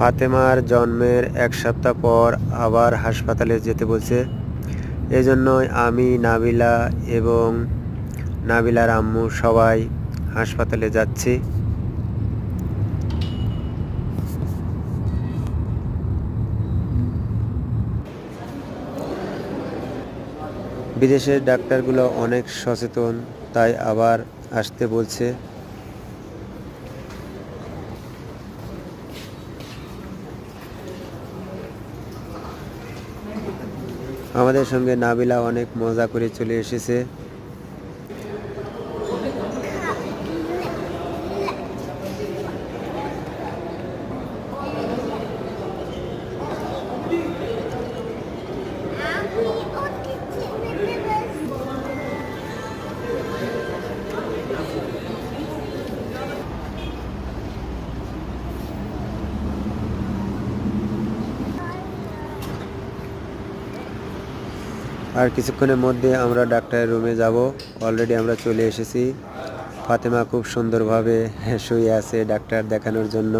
ফাতেমার জন্মের 1 সপ্তাহ পর আবার হাসপাতালে যেতে বলছে। এজন্যই আমি, নাবিলা এবং নাবিলার আম্মু সবাই হাসপাতালে যাচ্ছি। বিদেশের ডাক্তারগুলো অনেক সচেতন, তাই আবার আসতে বলছে। আমাদের সঙ্গে নাবিলা অনেক মজা করে চলে এসেছে। আর কিছুক্ষণের মধ্যে আমরা ডাক্তারের রুমে যাব। অলরেডি আমরা চলে এসেছি। ফাতেমা খুব সুন্দরভাবে শুয়ে আছে ডাক্তার দেখানোর জন্য।